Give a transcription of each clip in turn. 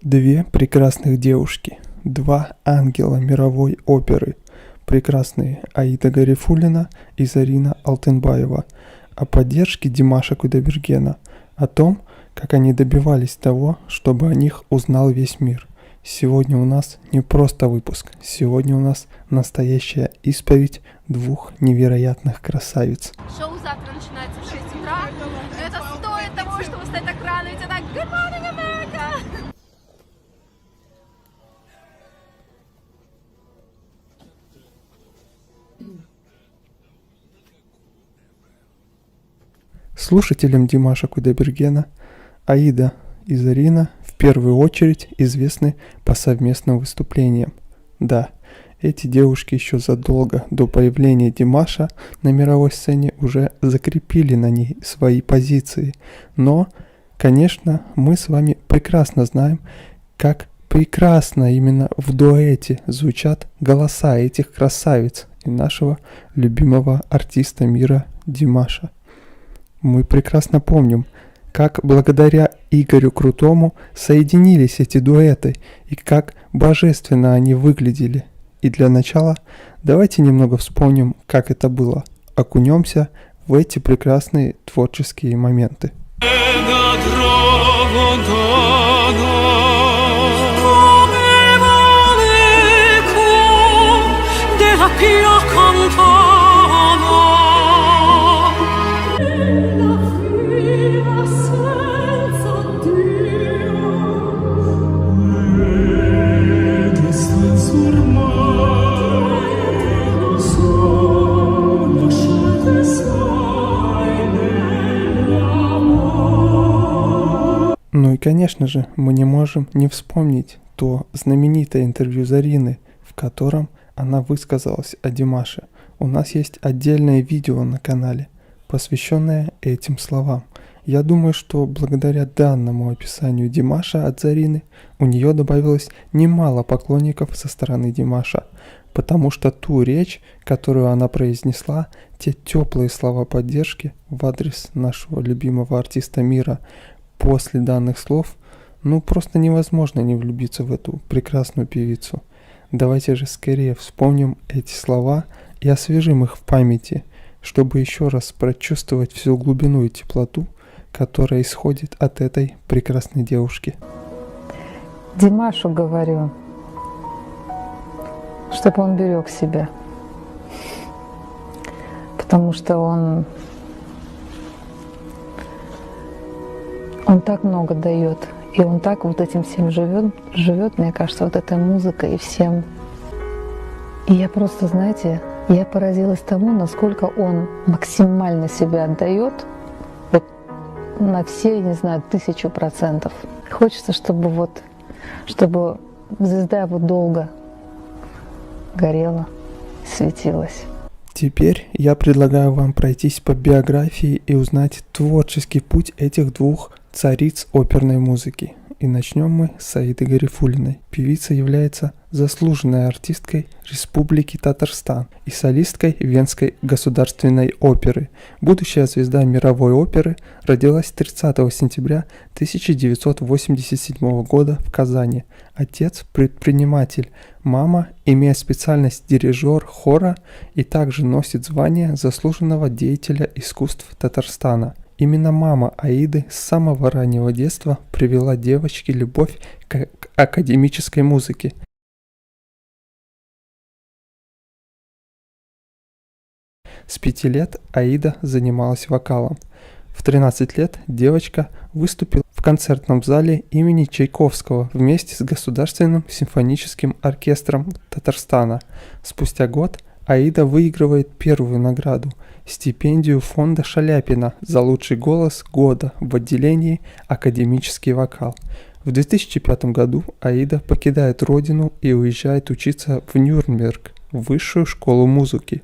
Две прекрасных девушки, два ангела мировой оперы, прекрасные Аида Гарифуллина и Зарина Алтынбаева, о поддержке Димаша Кудайбергена, о том, как они добивались того, чтобы о них узнал весь мир. Сегодня у нас не просто выпуск, сегодня у нас настоящая исповедь двух невероятных красавиц. Шоу завтра начинается в 6 утра. Это стоит того, чтобы встать так рано, ведь это Good Morning America! Слушателям Димаша Кудайбергена Аида и Зарина в первую очередь известны по совместным выступлениям. Да, эти девушки еще задолго до появления Димаша на мировой сцене уже закрепили на ней свои позиции. Но, конечно, мы с вами прекрасно знаем, как прекрасно именно в дуэте звучат голоса этих красавиц и нашего любимого артиста мира Димаша. Мы прекрасно помним, как благодаря Игорю Крутому соединились эти дуэты и как божественно они выглядели. И для начала давайте немного вспомним, как это было. Окунемся в эти прекрасные творческие моменты. Ну и, конечно же, мы не можем не вспомнить то знаменитое интервью Зарины, в котором она высказалась о Димаше. У нас есть отдельное видео на канале, посвященное этим словам. Я думаю, что благодаря данному описанию Димаша от Зарины у нее добавилось немало поклонников со стороны Димаша, потому что ту речь, которую она произнесла, те теплые слова поддержки в адрес нашего любимого артиста мира, после данных слов, просто невозможно не влюбиться в эту прекрасную певицу. Давайте же скорее вспомним эти слова и освежим их в памяти, чтобы еще раз прочувствовать всю глубину и теплоту, которая исходит от этой прекрасной девушки. Димашу говорю, чтобы он берег себя, потому что он так много дает, и он так вот этим всем живет, мне кажется, вот этой музыкой и всем. И я просто, знаете, я поразилась тому, насколько он максимально себя отдает, вот на все, не знаю, 1000%. Хочется, чтобы звезда вот долго горела, светилась. Теперь я предлагаю вам пройтись по биографии и узнать творческий путь этих двух цариц оперной музыки. И начнем мы с Аиды Гарифуллиной. Певица является заслуженной артисткой Республики Татарстан и солисткой Венской государственной оперы. Будущая звезда мировой оперы родилась 30 сентября 1987 года в Казани. Отец – предприниматель, мама имеет специальность дирижер хора и также носит звание заслуженного деятеля искусств Татарстана. Именно мама Аиды с самого раннего детства привела девочке любовь к академической музыке. С 5 лет Аида занималась вокалом. В 13 лет девочка выступила в концертном зале имени Чайковского вместе с Государственным симфоническим оркестром Татарстана. Спустя год Аида выигрывает первую награду – стипендию фонда Шаляпина за лучший голос года в отделении «Академический вокал». В 2005 году Аида покидает родину и уезжает учиться в Нюрнберг, в высшую школу музыки.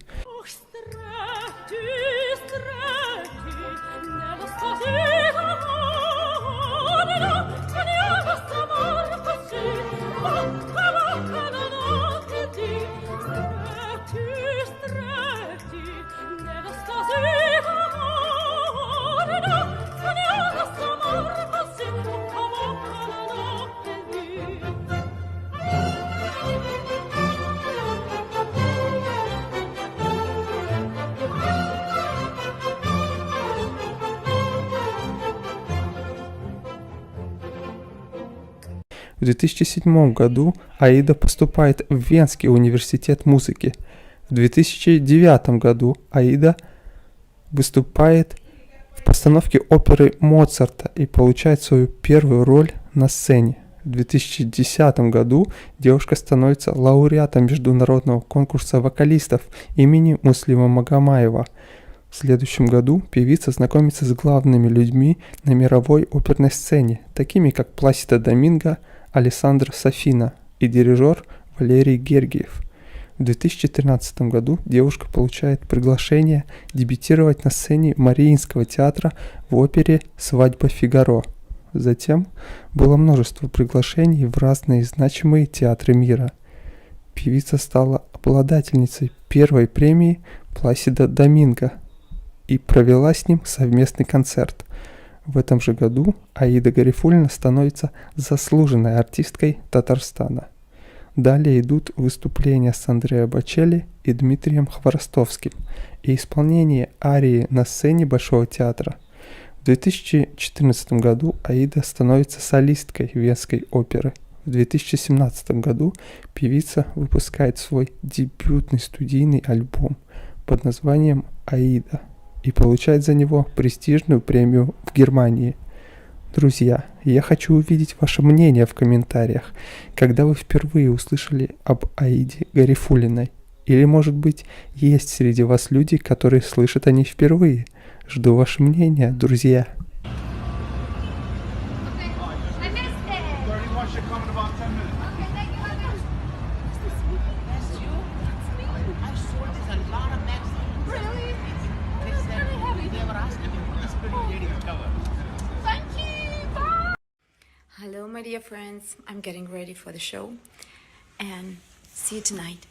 В 2007 году Аида поступает в Венский университет музыки. В 2009 году Аида выступает в постановке оперы Моцарта и получает свою первую роль на сцене. В 2010 году девушка становится лауреатом международного конкурса вокалистов имени Муслима Магомаева. В следующем году певица знакомится с главными людьми на мировой оперной сцене, такими как Пласидо Доминго, Алессандро Сафина и дирижер Валерий Гергиев. В 2013 году девушка получает приглашение дебютировать на сцене Мариинского театра в опере «Свадьба Фигаро». Затем было множество приглашений в разные значимые театры мира. Певица стала обладательницей первой премии Пласидо Доминго и провела с ним совместный концерт. В этом же году Аида Гарифуллина становится заслуженной артисткой Татарстана. Далее идут выступления с Андреа Бочелли и Дмитрием Хворостовским и исполнение арии на сцене Большого театра. В 2014 году Аида становится солисткой Венской оперы. В 2017 году певица выпускает свой дебютный студийный альбом под названием «Аида» и получает за него престижную премию в Германии. Друзья, я хочу увидеть ваше мнение в комментариях, когда вы впервые услышали об Аиде Гарифуллиной. Или, может быть, есть среди вас люди, которые слышат о ней впервые. Жду ваше мнение, друзья. Hello, my dear friends. I'm getting ready for the show and see you tonight.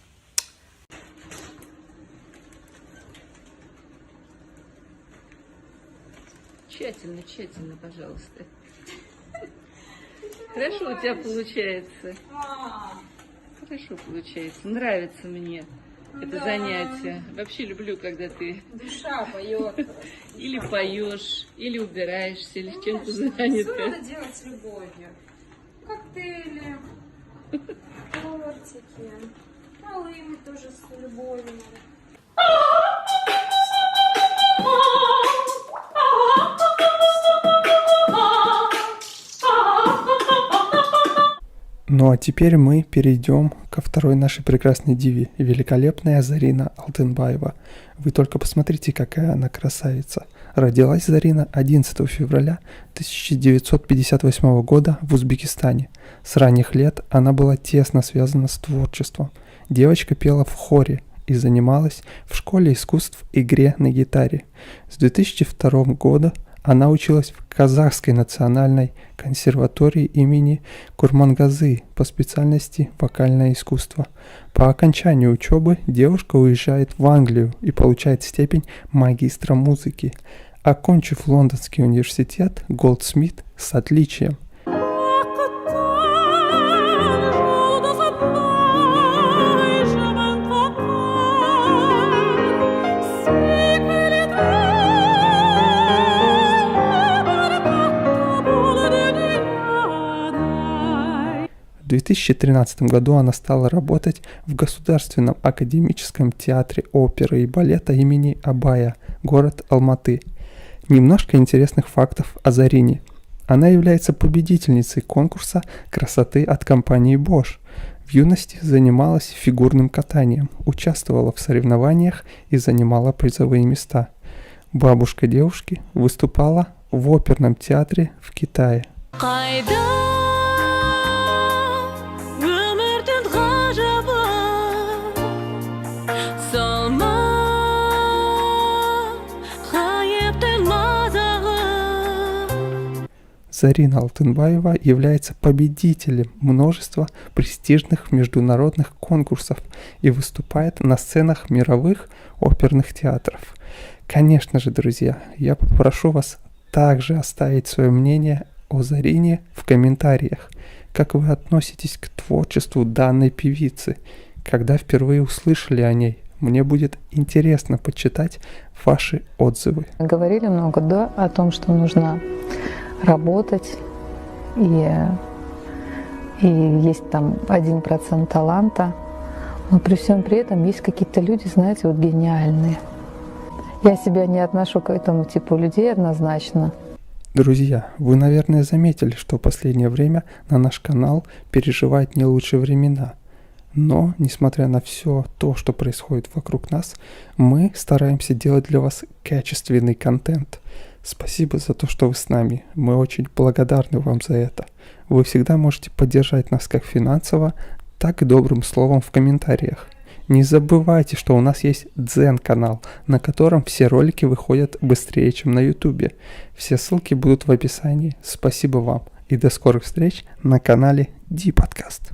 Тщательно, тщательно, пожалуйста. Хорошо у тебя получается. Хорошо получается. Нравится мне это занятие. Вообще люблю, когда ты Душа поет. или поешь, или убираешься, или чем-то Все занята. надо делать с любовью. Коктейли, тортики, малые мы тоже с любовью. Ну а теперь мы перейдем ко второй нашей прекрасной диве, великолепная Зарина Алтынбаева. Вы только посмотрите, какая она красавица. Родилась Зарина 11 февраля 1958 года в Узбекистане. С ранних лет она была тесно связана с творчеством. Девочка пела в хоре и занималась в школе искусств игре на гитаре. С 2002 года она училась в Казахской национальной консерватории имени Курмангазы по специальности вокальное искусство. По окончанию учебы девушка уезжает в Англию и получает степень магистра музыки, окончив Лондонский университет Голдсмит с отличием. В 2013 году она стала работать в Государственном академическом театре оперы и балета имени Абая, город Алматы. Немножко интересных фактов о Зарине. Она является победительницей конкурса красоты от компании Bosch. В юности занималась фигурным катанием, участвовала в соревнованиях и занимала призовые места. Бабушка девушки выступала в оперном театре в Китае. Зарина Алтынбаева является победителем множества престижных международных конкурсов и выступает на сценах мировых оперных театров. Конечно же, друзья, я попрошу вас также оставить свое мнение о Зарине в комментариях. Как вы относитесь к творчеству данной певицы? Когда впервые услышали о ней? Мне будет интересно почитать ваши отзывы. Говорили много, да, о том, что нужно работать и и есть там 1% таланта. Но при всем при этом есть какие-то люди, знаете, вот гениальные. Я себя не отношу к этому типу людей однозначно. Друзья, вы, наверное, заметили, что в последнее время на наш канал переживает не лучшие времена. Но, несмотря на все то, что происходит вокруг нас, мы стараемся делать для вас качественный контент. Спасибо за то, что вы с нами. Мы очень благодарны вам за это. Вы всегда можете поддержать нас как финансово, так и добрым словом в комментариях. Не забывайте, что у нас есть Дзен-канал, на котором все ролики выходят быстрее, чем на Ютубе. Все ссылки будут в описании. Спасибо вам и до скорых встреч на канале Ди Подкаст.